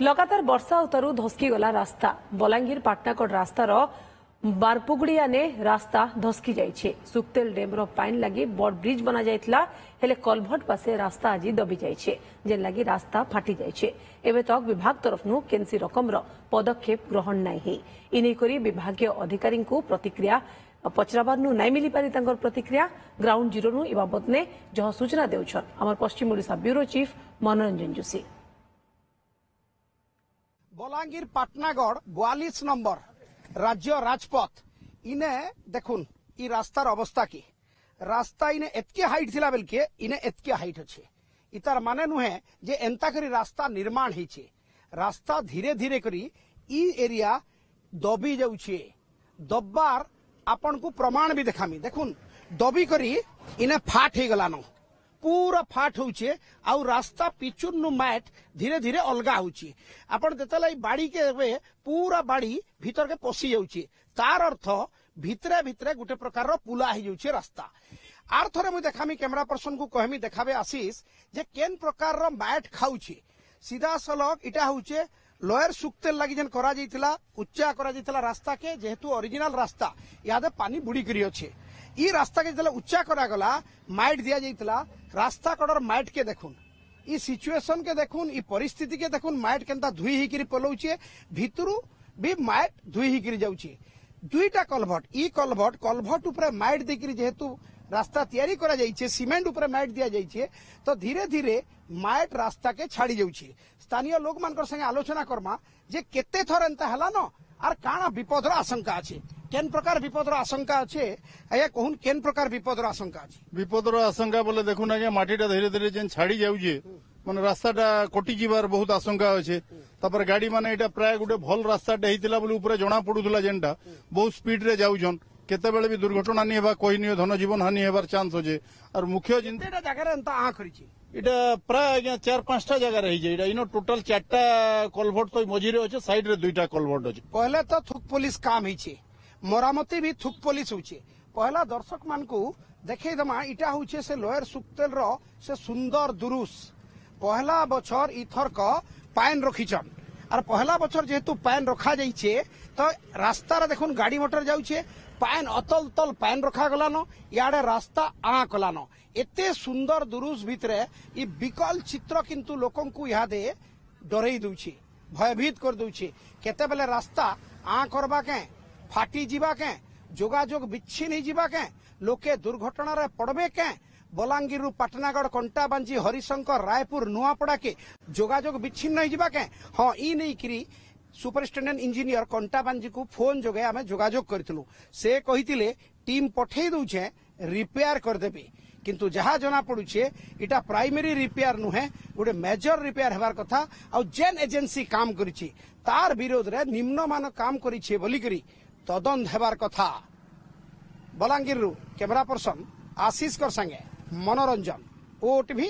लगातार वर्षा उतरु धस्की गला रास्ता बलांगीर पाटनागढ़ रास्तार बारपुगुड़िया ने रास्ता धस्की जाइछे। सुक्तेल डेम पाइन लगी बड़ ब्रिज बना जाइतला हेले कलभट पासे रास्ता आज दबी जाइछे जेन लगी रास्ता फाटी जाइछे। एबे तक विभाग तरफनु केनसी रकमर पदक्षेप ग्रहण नाही। इनै करी विभागीय अधिकारी को प्रतिक्रिया पचराबारनु नाई मिली पारी तांकर प्रतिक्रिया ग्राउंड जीरो इ बाबत ने जह सूचना देउछन हमर पश्चिम ओडिशा ब्यूरो चीफ मनोरंजन जोशी। बलांगीर पाटनागढ़ 42 नंबर राज्य राजपथ इने देखुन इ रास्तार अवस्था की रास्ता इने एतके हाइट थिला बेलके इने एतके हाइट अच्छे इतार माने नुहे जे एंता करी रास्ता निर्माण हिचे रास्ता धीरे धीरे करी इ एरिया दबी जाउछे। दब्बार आपन को प्रमाण भी देखामी देखुन दबी करी इने फाट हे गलानो पूरा फाट होउछे आउ रास्ता पिचुन्नु मैट धीरे धीरे अलगा होउछे। आपण देतला बाड़ी के पूरा बाड़ी भीतर के पसी जाउछे तार अर्थ भितरे भितरे गुटे प्रकार रो पुला हे जाउछे रास्ता। आर थरे मु देखामी कैमरा पर्सन को कहमी देखाबे आशीष जे केन प्रकार रो मैट खाउछे सीधा सलग इटा होउछे लोयर सुक्तेल लगी जन करा जाइतिला उच्चा करा जाइतिला रास्ता के जेहेतु ओरिजिनल रास्ता यादे पानी बुड़ी करी अच्छे इ रास्ता के जला उच्चा करा गला माइट दिया जाइतिला रास्ता कड़र माइट के देखुन इ सिचुएशन के देखुन इ परिस्थिति के देखुन माइट केनता धुई ही करी पलौछे भितरु भी माइट धुई ही करी जाउछे। दुईटा कलभट ऊपर माइट देकरी जेहेतु रास्ता तैयारी करा जाइछे सीमेंट ऊपर माइट दिया जाइछे तो धीरे धीरे माइट रास्ता के छाड़ी जाउछे। स्थानीय लोक मानकर संगे आलोचना करमा जे केते थर एंता हला न आर काना विपदर आशंका अछि केन प्रकार विपदर आशंका अछि आया कहून केन प्रकार विपदर आशंका अछि विपदर आशंका बोले देखुन आगे माटीटा धीरे धीरे जेन छाड़ी जाउछे माने रास्ताटा कटि जिबार बहुत आशंका अछि। तापर गाड़ी माने एटा प्राय गुटे भल रास्ताटा हेतिला बोले ऊपर जणा पडुथला जेनटा बहुत स्पीड रे जाउछन केते बेले भी दुर्घटना नि हेबा कोई नि धन जीवन हानि हेबार चांस होजे। और मुख्य चिंता जगह एंता आ करिछि इटा प्राय आज्ञा 4-5टा जगह रही जाए इटा इनो टोटल 4टा कलभट तो मझिरे अच्छे साइड रे 2टा कलभट अच्छे। पहले तो थुक पुलिस काम हिचे मरामती भी थुक पुलिस होचे पहला दर्शक मान को देखे दमा इटा होचे से लोयर सुक्तेल रो से सुंदर दुरुस पहला बछर इथर का पाइन रखिचन और पहला बछर जेहेतु पाइन रखा जाइछे तो रास्ता रे देखुन गाड़ी मोटर जाउछे पाइन अतल तल पाइन रखा गलानो याडे रास्ता आ कलानो एते सुंदर दुरुस भितरे इ विकल चित्र किंतु लोकन को यादे डरई दउछे भयभीत कर दउछे केते बेले रास्ता आ करबा के फाटी जीवा के जोगाजोग विच्छिन्न ही जीवा के लोके दुर्घटना रे पड़बे के बलांगीर रु पाटनागढ़ कंटाबांजी हरिशंकर रायपुर नुआपड़ा के जोगाजोग विच्छिन्न ही जीवा के हां ई नै करी सुपरिटेडेंट इंजीनियर कंटाबांजी को फोन जोगे आमे जोगाजोग करथिलु से कहितिले टीम पठेई दउछे रिपेयर कर देबे किंतु जहा जना पड़ुछे इटा प्राइमरी रिपेयर नुहे गोटे मेजर रिपेयर हेबार कथा आ जेन एजेंसी काम करिछि तार विरोध रे निम्नमान काम करिछि बोली करी तदंत हेबार कथा। बलांगीर रु कैमरा पर्सन आशीष कर संगे मनोरंजन ओटीवी।